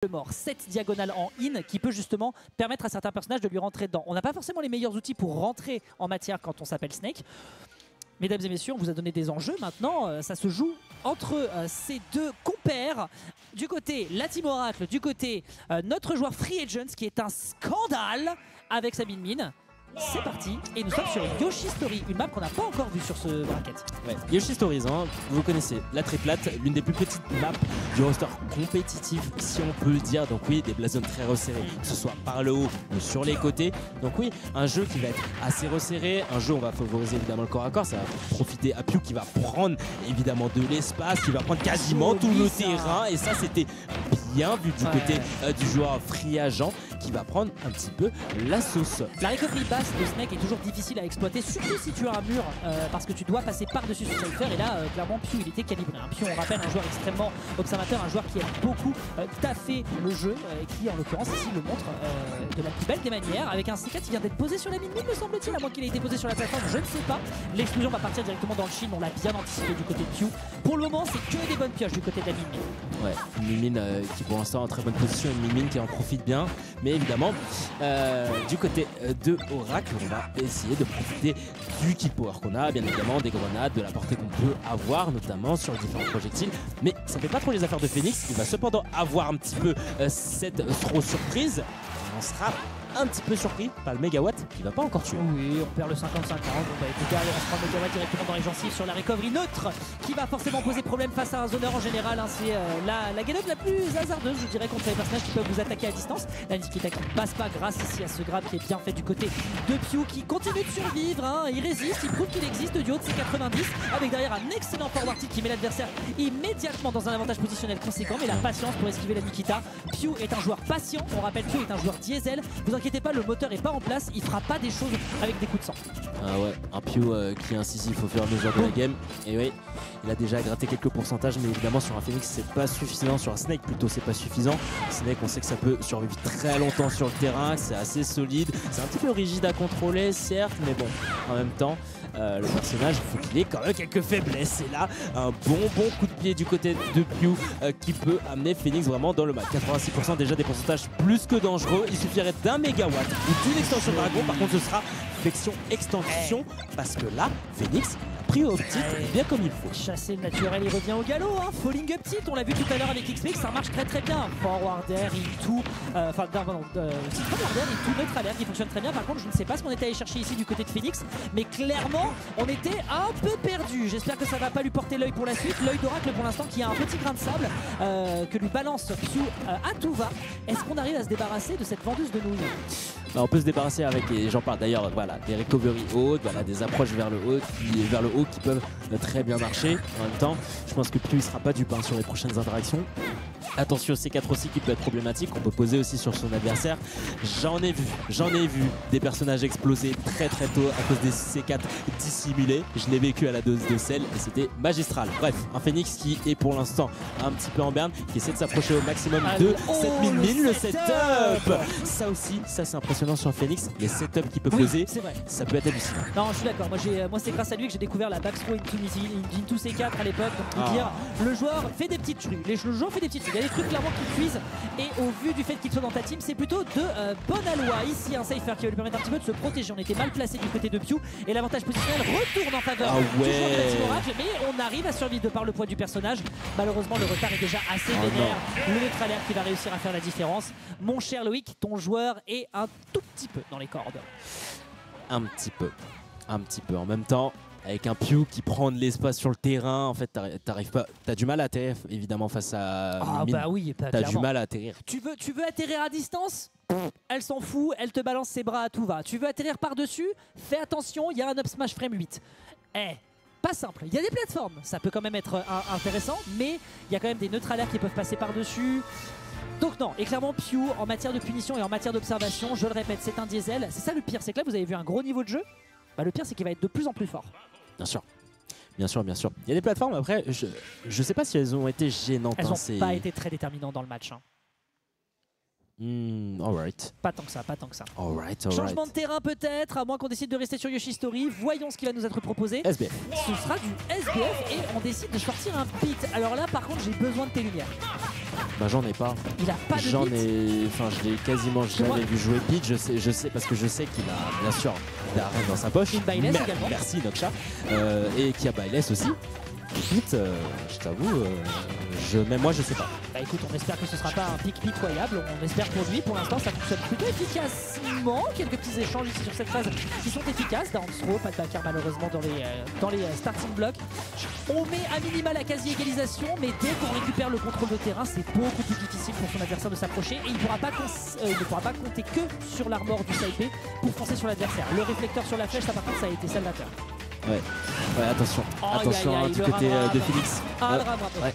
mort, 7 diagonales en in qui peut justement permettre à certains personnages de lui rentrer dedans. On n'a pas forcément les meilleurs outils pour rentrer en matière quand on s'appelle Snake. Mesdames et messieurs, on vous a donné des enjeux. Maintenant, ça se joue entre ces deux compères. Du côté la Team Oracle, du côté notre joueur Free Agents qui est un scandale avec sa min-min. C'est parti et nous sommes sur Yoshi Story, une map qu'on n'a pas encore vue sur ce bracket. Ouais, Yoshi Stories, hein, vous connaissez la triplate, l'une des plus petites maps du roster compétitif si on peut le dire. Donc oui, des blasons très resserrés, que ce soit par le haut ou sur les côtés. Donc oui, un jeu qui va être assez resserré, un jeu où on va favoriser évidemment le corps à corps, ça va profiter à Pew qui va prendre évidemment de l'espace, qui va prendre quasiment tout le terrain et ça c'était bien vu du côté du joueur Free Agent qui va prendre un petit peu la sauce. La recovery basse de Snake est toujours difficile à exploiter, surtout si tu as un mur, parce que tu dois passer par-dessus ce Cypher. Et là, clairement, Pew, il était calibré. Pew, on rappelle, un joueur extrêmement observateur, un joueur qui aime beaucoup taffer le jeu, et qui, en l'occurrence, ici, le montre de la plus belle des manières, avec un C4 qui vient d'être posé sur la mine, me semble-t-il, à moins qu'il ait été posé sur la plateforme, je ne sais pas. L'explosion va partir directement dans le shield, on l'a bien anticipé du côté de Pew. Pour le moment, c'est que des bonnes pioches du côté de la mine. Ouais, Min qui pour l'instant en très bonne position, une Min qui en profite bien. Mais évidemment, du côté de Oracle, on va essayer de profiter du kill power qu'on a, bien évidemment, des grenades, de la portée qu'on peut avoir, notamment sur les différents projectiles. Mais ça fait pas trop les affaires de Phoenix. Il va cependant avoir un petit peu cette throw surprise. On sera un petit peu surpris par le mégawatt qui va pas encore tuer. Oui, on perd le 50-50. Bon bah écoutez, allez, on se prend le mégawatt directement dans les gencives sur la recovery neutre qui va forcément poser problème face à un zoneur en général. Hein. C'est la game la plus hasardeuse, je dirais, contre les personnages qui peuvent vous attaquer à distance. La Nikita qui ne passe pas grâce ici à ce grab qui est bien fait du côté de Pew qui continue de survivre. Hein. Il résiste, il prouve qu'il existe du haut de ses 90 avec derrière un excellent forward tilt qui met l'adversaire immédiatement dans un avantage positionnel conséquent. Mais la patience pour esquiver la Nikita. Pew est un joueur patient. On rappelle, Pew est un joueur diesel. Vous inquiétez pas, le moteur est pas en place, il fera pas des choses avec des coups de sang. Ah ouais, un Pew qui est incisif au fur et à mesure de la game. Et oui, il a déjà gratté quelques pourcentages, mais évidemment sur un Phoenix c'est pas suffisant, sur un Snake plutôt c'est pas suffisant. Snake on sait que ça peut survivre très longtemps sur le terrain, c'est assez solide, c'est un petit peu rigide à contrôler certes, mais bon, en même temps le personnage il faut qu'il ait quand même quelques faiblesses. Et là un bon coup de pied du côté de Pew qui peut amener Phoenix vraiment dans le match. 86% déjà des pourcentages plus que dangereux, il suffirait d'un mégawatt ou d'une extension dragon. Par contre ce sera flexion extension parce que là Phoenix pris au petit bien comme il faut. Chasser le naturel, il revient au galop. Hein. Falling up tilt, on l'a vu tout à l'heure avec XP, ça marche très bien. Forward air, into, enfin pardon, forward air, into, neutral air qui fonctionne très bien. Par contre, je ne sais pas ce qu'on était allé chercher ici du côté de Phoenix, mais clairement, on était un peu perdu. J'espère que ça va pas lui porter l'œil pour la suite. L'œil d'Oracle pour l'instant qui a un petit grain de sable que lui balance Pew à tout va. Est-ce qu'on arrive à se débarrasser de cette vendeuse de nouilles? On peut se débarrasser avec, et j'en parle d'ailleurs, voilà, des recovery hautes, voilà, des approches vers le haut qui peuvent très bien marcher. En même temps, je pense que Pew il sera pas dupe sur les prochaines interactions. Attention au C4 aussi qui peut être problématique, on peut poser aussi sur son adversaire. J'en ai vu des personnages exploser très tôt à cause des C4 dissimulés. Je l'ai vécu à la dose de sel et c'était magistral. Bref, un Phoenix qui est pour l'instant un petit peu en berne, qui essaie de s'approcher au maximum de cette min, le setup. Ça aussi, ça c'est impressionnant sur un Phoenix, les setups qu'il peut poser, ça peut être hallucinant. Non, je suis d'accord, moi c'est grâce à lui que j'ai découvert la backthrow into C4 à l'époque. Donc pour dire, le joueur fait des petites trucs, le joueur fait des petites trucs. Il y a des trucs clairement qui cuisent et au vu du fait qu'il soit dans ta team, c'est plutôt de bonne aloi. Ici un Cypher qui va lui permettre un petit peu de se protéger. On était mal placé du côté de Pew et l'avantage positionnel retourne en faveur du joueur de la Team Oracle, mais on arrive à survivre de par le poids du personnage. Malheureusement le retard est déjà assez vénère. Le neutral air qui va réussir à faire la différence. Mon cher Loïc, ton joueur est un tout petit peu dans les cordes. Un petit peu en même temps. Avec un Pew qui prend de l'espace sur le terrain, en fait, t'arrives pas, t'as du mal à atterrir évidemment face à Min. Bah oui, t'as du mal à atterrir. Tu veux atterrir à distance? Elle s'en fout, elle te balance ses bras à tout va. Tu veux atterrir par-dessus? Fais attention, il y a un up smash frame 8. Pas simple. Il y a des plateformes, ça peut quand même être intéressant, mais il y a quand même des neutralaires qui peuvent passer par-dessus. Donc non, et clairement Pew en matière de punition et en matière d'observation, je le répète, c'est un diesel. C'est ça le pire, c'est que là vous avez vu un gros niveau de jeu. Bah, le pire c'est qu'il va être de plus en plus fort. Bien sûr. Il y a des plateformes, après, je sais pas si elles ont été gênantes. Elles n'ont pas été très déterminantes dans le match. Alright. Pas tant que ça. Alright. Changement de terrain peut-être, à moins qu'on décide de rester sur Yoshi Story. Voyons ce qui va nous être proposé. SBF. Ce sera du SBF et on décide de sortir un pit. Alors là par contre j'ai besoin de tes lumières. Bah j'en ai pas. Il a pas de J'en beat. ai, enfin je l'ai quasiment jamais vu jouer beat. Je sais parce que je sais qu'il a bien sûr Darren dans sa poche. Une Bayless également. Merci Noksha. Et qu'il y a Bayless aussi. Beat, je t'avoue, même moi je sais pas. Bah écoute, on espère que ce sera pas un pic pitoyable, on espère pour lui, pour l'instant ça fonctionne plutôt efficacement, quelques petits échanges ici sur cette phase qui sont efficaces, down throw, pas de backer malheureusement dans les starting blocks. On met à minima la quasi-égalisation, mais dès qu'on récupère le contrôle de terrain, c'est beaucoup plus difficile pour son adversaire de s'approcher et il ne pourra pas compter que sur l'armor du Saipé pour foncer sur l'adversaire. Le réflecteur sur la flèche, ça par contre ça a été salvateur. Ouais, attention, attention aïe, du le côté ram-ram. de Phoenix. Ah, le ram-ram. Ouais,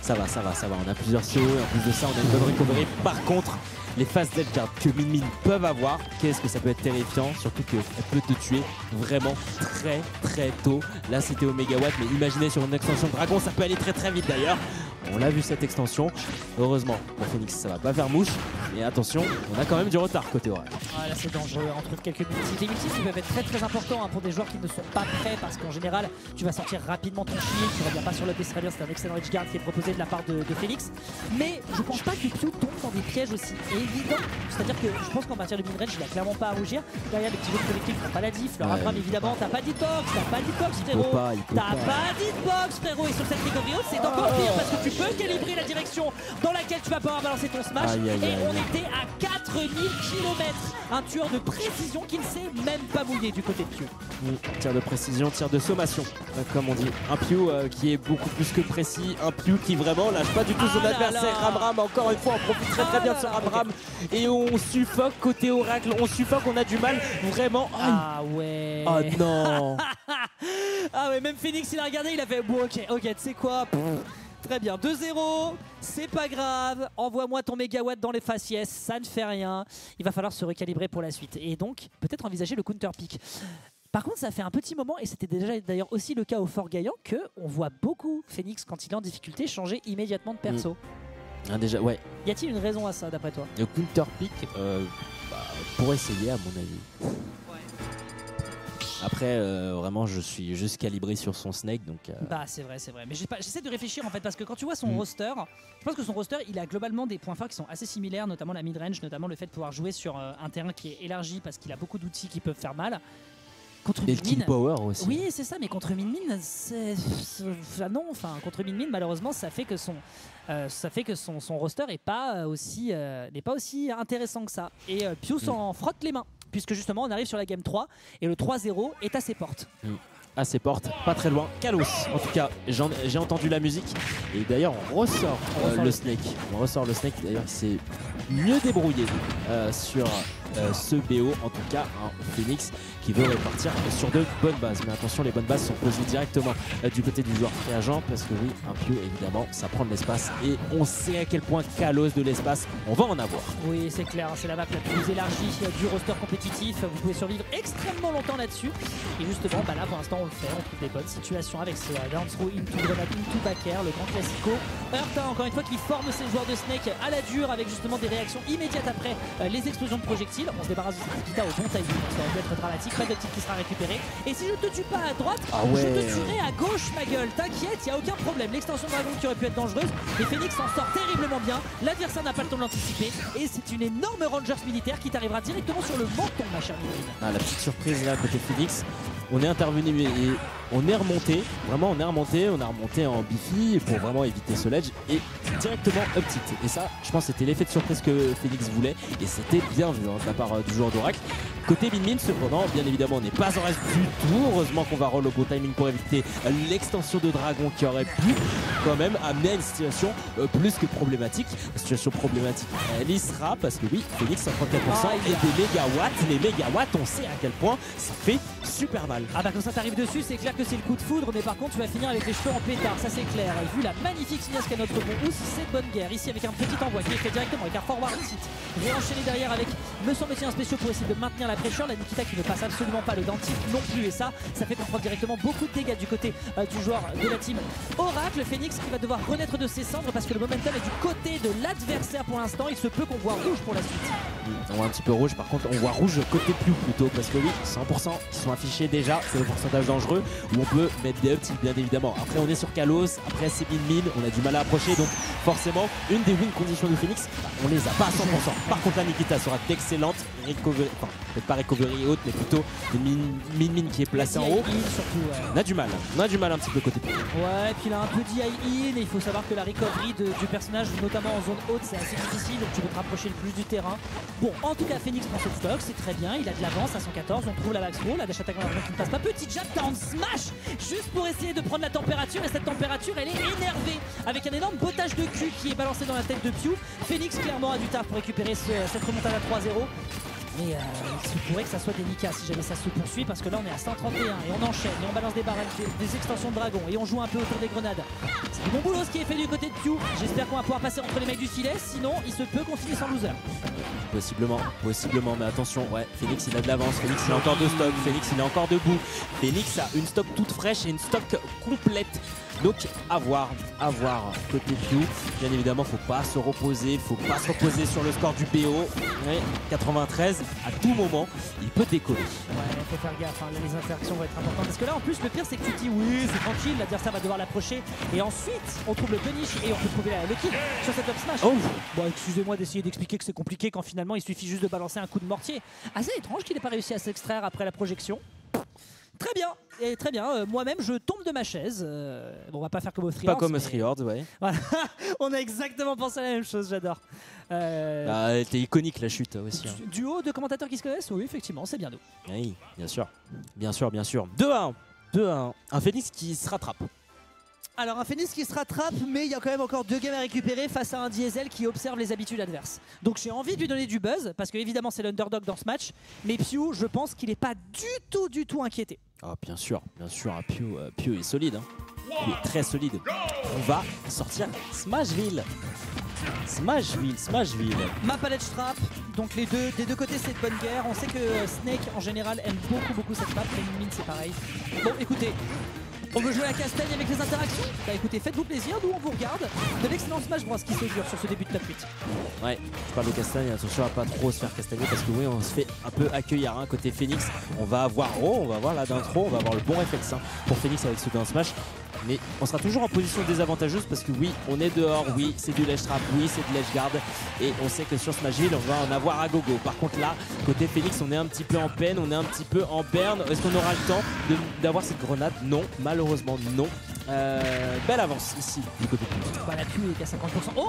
ça va, on a plusieurs CO et en plus de ça on a une bonne recovery. Par contre, les phases delta que Min peuvent avoir, qu'est-ce que ça peut être terrifiant, surtout qu'elle peut te tuer vraiment très tôt. Là c'était au mégawatt, mais imaginez sur une extension de dragon, ça peut aller très vite d'ailleurs. On l'a vu cette extension, heureusement pour Phoenix ça va pas faire mouche, mais attention, on a quand même du retard côté Oracle. Ah, là c'est dangereux, on trouve quelques multis. Des multis qui peuvent être très importants pour des joueurs qui ne sont pas prêts parce qu'en général tu vas sortir rapidement ton shield, tu reviens pas sur le Desrader, c'est un excellent edgeguard qui est proposé de la part de Phoenix. Mais je pense pas que Pew tombe dans des pièges aussi évidents, c'est-à-dire que je pense qu'en matière de mid-range il a clairement pas à rougir. Derrière les petits jeux de collectifs font pas la diff, le Ram évidemment, t'as pas d'hitbox, frérot, t'as pas d'hitbox frérot, et sur cette recovery haute c'est encore pire parce que tu peux calibrer la direction dans laquelle tu vas pouvoir balancer ton smash. Et on était à 4000 km, un tueur de précision qui ne s'est même pas mouillé du côté de Pew. Tir de précision, tir de sommation, comme on dit. Un Pew qui est beaucoup plus que précis, un Pew qui vraiment lâche pas du tout son adversaire. Ram encore une fois, on profite très bien de ce Ram et on suffoque côté Oracle, on suffoque, on a du mal vraiment. Ah ouais. Oh non. Ah ouais, même Phoenix il a regardé, il a fait bon ok, tu sais quoi. Très bien, 2-0, c'est pas grave, envoie-moi ton mégawatt dans les faciès, ça ne fait rien. Il va falloir se recalibrer pour la suite et donc peut-être envisager le counter pick. Par contre ça fait un petit moment, et c'était déjà d'ailleurs aussi le cas au Fort Gaillan, qu'on voit beaucoup Phoenix quand il est en difficulté changer immédiatement de perso. Déjà, ouais. Y a-t-il une raison à ça d'après toi? Le counter pick, pour essayer à mon avis. Après, vraiment, je suis juste calibré sur son snake, donc... Bah c'est vrai, mais j'essaie de réfléchir en fait, parce que quand tu vois son roster, je pense que son roster, il a globalement des points forts qui sont assez similaires, notamment la mid-range, notamment le fait de pouvoir jouer sur un terrain qui est élargi, parce qu'il a beaucoup d'outils qui peuvent faire mal. Contre et le kill power aussi. Oui, c'est ça, mais contre Min, non, enfin, contre Min, malheureusement, ça fait que son roster n'est pas aussi intéressant que ça. Et Pew s'en frotte les mains, puisque justement, on arrive sur la game 3, et le 3-0 est à ses portes. À ses portes, pas très loin. Kalos, en tout cas, j'ai entendu la musique. Et d'ailleurs, on ressort le snake. On ressort le snake, d'ailleurs, il s'est mieux débrouillé sur ce BO. En tout cas, un Phoenix qui veut repartir sur de bonnes bases. Mais attention, les bonnes bases sont posées directement du côté du joueur réagent. Parce que oui, un Pew, évidemment, ça prend de l'espace. Et on sait à quel point Kalos de l'espace, on va en avoir. Oui, c'est clair, c'est la map la plus élargie du roster compétitif. Vous pouvez survivre extrêmement longtemps là-dessus. Et justement, bah là, pour l'instant, on le fait. On trouve des bonnes situations avec ce down throw into grenade, into back air, le grand classico. Heurta, encore une fois, qui forme ses joueurs de Snake à la dure avec justement des réactions immédiates après les explosions de projectiles. On se débarrasse de cette Kita au bon timing. Ça aurait pu être dramatique. Pas de type qui sera récupéré. Et si je te tue pas à droite, je te tuerai à gauche, ma gueule. T'inquiète, il n'y a aucun problème. L'extension dragon qui aurait pu être dangereuse. Et Phoenix s'en sort terriblement bien. L'adversaire n'a pas le temps de l'anticiper. Et c'est une énorme Rangers militaire qui t'arrivera directement sur le menton, ma chère Miline. La petite surprise là côté Phoenix. On est intervenu et on est remonté, vraiment on a remonté en Bifi pour vraiment éviter ce ledge et directement up tilt. Et ça, je pense que c'était l'effet de surprise que Phoenix voulait et c'était bien vu de la part du joueur d'Oracle. Côté Min, cependant, bien évidemment, on n'est pas en reste du tout. Heureusement qu'on va roll au bon timing pour éviter l'extension de dragon qui aurait pu quand même amener à une situation plus que problématique. La situation problématique, elle y sera parce que oui, Phoenix 134% et des mégawatts. Les mégawatts, on sait à quel point ça fait super mal. Ah bah quand ça t'arrive dessus, c'est clair que c'est le coup de foudre, mais par contre tu vas finir avec les cheveux en pétard, ça c'est clair. Et vu la magnifique finesse qu'a notre bon Ous, c'est bonne guerre. Ici avec un petit envoi qui est fait directement avec un forward hit. Réenchaîné derrière avec, me semble-t-il, un spécial pour essayer de maintenir la pression. La Nikita qui ne passe absolument pas le dentif non plus. Et ça fait qu'on prend directement beaucoup de dégâts du côté du joueur de la team Oracle. Phoenix qui va devoir renaître de ses cendres parce que le momentum est du côté de l'adversaire pour l'instant. Il se peut qu'on voit rouge pour la suite. On voit un petit peu rouge, par contre on voit rouge côté plutôt, parce que oui, 100% qui sont affichés déjà, c'est le pourcentage dangereux, où on peut mettre des ups bien évidemment. Après on est sur Kalos, après c'est min, on a du mal à approcher, donc forcément une des win conditions de Phoenix, on les a pas à 100%. Par contre la Nikita sera d'excellente recovery, enfin peut-être pas recovery haute, mais plutôt une min qui est placée en haut. Surtout, ouais. On a du mal un petit peu côté plutôt. Ouais, et puis il a un peu d'IE, et il faut savoir que la recovery du personnage, notamment en zone haute, c'est assez difficile, donc tu veux te rapprocher le plus du terrain. Bon, en tout cas, Phoenix prend ce stock, c'est très bien, il a de l'avance à 114, on trouve la max roll, la dash attaque qui ne passe pas, petit jab down smash, juste pour essayer de prendre la température, et cette température, elle est énervée, avec un énorme bottage de cul qui est balancé dans la tête de Pew. Phoenix, clairement, a du taf pour récupérer cette remontade à 3-0. Mais il se pourrait que ça soit délicat si jamais ça se poursuit, parce que là on est à 131 et on enchaîne et on balance des barrels, des extensions de dragon et on joue un peu autour des grenades. C'est du bon boulot ce qui est fait du côté de Pew. J'espère qu'on va pouvoir passer entre les mecs du filet, sinon il se peut qu'on finisse en loser. Possiblement, mais attention, ouais, Phoenix il a de l'avance, Phoenix il a encore de stock, Phoenix il est encore debout. Phoenix a une stock toute fraîche et une stock complète. Donc à voir côté Pew. Bien évidemment, faut pas se reposer sur le score du BO. Ouais, 93, à tout moment, il peut décoller. Ouais, faut faire gaffe, hein. Les interactions vont être importantes. Parce que là, en plus, le pire, c'est que tu te dis oui, c'est tranquille, l'adversaire va devoir l'approcher. Et ensuite, on trouve le punish et on peut trouver le kill sur cette up smash. Oh. Bon, excusez-moi d'essayer d'expliquer que c'est compliqué quand finalement il suffit juste de balancer un coup de mortier. Assez étrange qu'il n'ait pas réussi à s'extraire après la projection. Très bien, et très bien. Moi-même, je tombe de ma chaise. Bon, on va pas faire comme au 3 Pas comme au 3 ouais. Voilà. On a exactement pensé à la même chose, j'adore. Elle était iconique la chute aussi. Hein. Duo de commentateurs qui se connaissent, oui, effectivement, c'est bien nous. Oui, bien sûr. 2-1. Un Phoenix qui se rattrape. Alors un Phoenix qui se rattrape, mais il y a quand même encore 2 games à récupérer face à un Diesel qui observe les habitudes adverses. Donc j'ai envie de lui donner du buzz, parce que évidemment c'est l'underdog dans ce match, mais Pew, je pense qu'il n'est pas du tout inquiété. Ah bien sûr, Pew est solide. Hein. Pew est très solide. On va sortir Smashville. Ma palette strap, donc des deux côtés c'est de bonne guerre. On sait que Snake en général aime beaucoup cette map, et Min c'est pareil. Bon écoutez, on veut jouer à Castagne avec les interactions? Bah écoutez, faites-vous plaisir, nous on vous regarde. De l'excellent Smash Bros qui se dure sur ce début de top 8. Ouais, je parle de Castagne, attention à pas trop se faire castagner parce que oui, on se fait un peu accueillir hein, côté Phoenix. On va voir là d'intro, on va avoir le bon réflexe hein, pour Phoenix avec ce down smash. Mais on sera toujours en position désavantageuse parce que oui, on est dehors, oui, c'est du ledge trap, oui, c'est de ledge guard. Et on sait que sur Smashville, on va en avoir à gogo. Par contre là, côté Phoenix, on est un petit peu en peine, on est un petit peu en berne. Est-ce qu'on aura le temps d'avoir cette grenade? Non, malheureusement non. Belle avance ici du côté Phoenix. Bah, la Q est à 50%. Oh!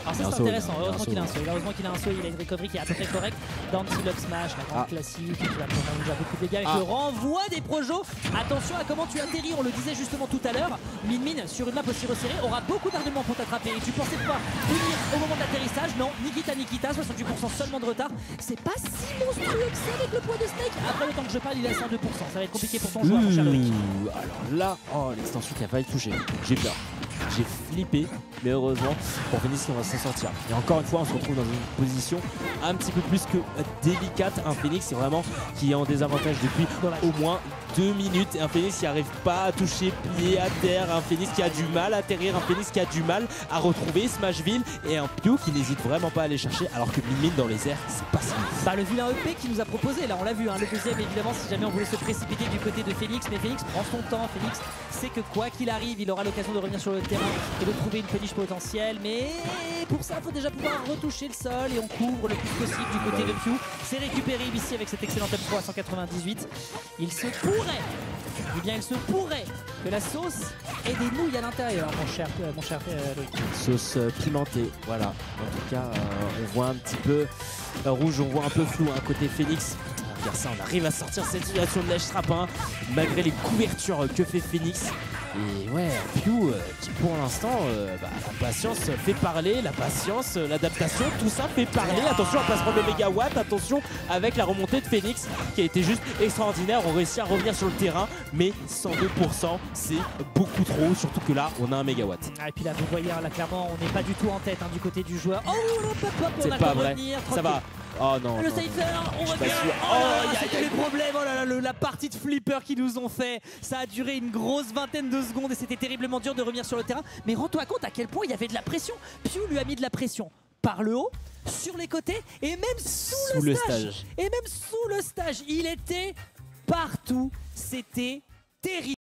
Alors ça c'est intéressant, heureusement qu'il a un saut. Heureusement qu'il a un saut, il a une recovery qui est à peu près correcte. Down to up smash, la grande classique, qui va prendre déjà beaucoup de dégâts avec le renvoi des projos. Attention à comment tu atterris, on le disait justement tout à l'heure. Min sur une map aussi resserrée aura beaucoup d'arguments pour t'attraper. Et tu pensais pouvoir punir au moment de l'atterrissage? Non, Nikita, 68% seulement de retard. C'est pas si monstrueux que ça avec le poids de Snake. Après le temps que je parle, il est à 102%. Ça va être compliqué pour ton joueur, mon cher Loïc. Alors là, l'extension qui a failli toucher. J'ai peur. J'ai flippé, mais heureusement pour Phoenix on va s'en sortir. Et encore une fois on se retrouve dans une position un petit peu plus que délicate. Un Phoenix c'est vraiment qui est en désavantage depuis au moins 2 minutes. Un Phoenix qui n'arrive pas à toucher pied à terre, un Phoenix qui a du mal à atterrir, un Phoenix qui a du mal à retrouver Smashville et un Pew qui n'hésite vraiment pas à aller chercher alors que Min dans les airs c'est pas si vite. Bah le vilain EP qui nous a proposé, là on l'a vu, hein, le deuxième évidemment si jamais on voulait se précipiter du côté de Phoenix, mais Phoenix prend son temps, Phoenix sait que quoi qu'il arrive il aura l'occasion de revenir sur le terrain et de trouver une punish potentielle, mais pour ça il faut déjà pouvoir retoucher le sol et on couvre le plus possible du côté de Pew. C'est récupéré ici avec cet excellent up 3 à 198. Il se pourrait, eh bien il se pourrait que la sauce ait des nouilles à l'intérieur, mon cher Loïc. Sauce pimentée, voilà. En tout cas, on voit un petit peu rouge, on voit un peu flou hein, côté Phoenix. Regarde ça, on arrive à sortir cette situation de ledge trap hein, malgré les couvertures que fait Phoenix. Et ouais, Pew qui pour l'instant, la patience fait parler, la patience, l'adaptation, tout ça fait parler. Attention à pas se prendre le mégawatt, attention avec la remontée de Phoenix qui a été juste extraordinaire. On réussit à revenir sur le terrain, mais 102%, c'est beaucoup trop, surtout que là, on a un mégawatt. Ah, et puis là, vous voyez, là clairement, on n'est pas du tout en tête hein, du côté du joueur. Oh, c'est pas vrai, ça va. Oh non. Le Cypher, on revient. C'était les problèmes. Oh là là, la partie de flipper qu'ils nous ont fait. Ça a duré une grosse vingtaine de secondes et c'était terriblement dur de revenir sur le terrain. Mais rends-toi compte à quel point il y avait de la pression. Pew lui a mis de la pression par le haut, sur les côtés et même sous le stage. Et même sous le stage, il était partout. C'était terrible.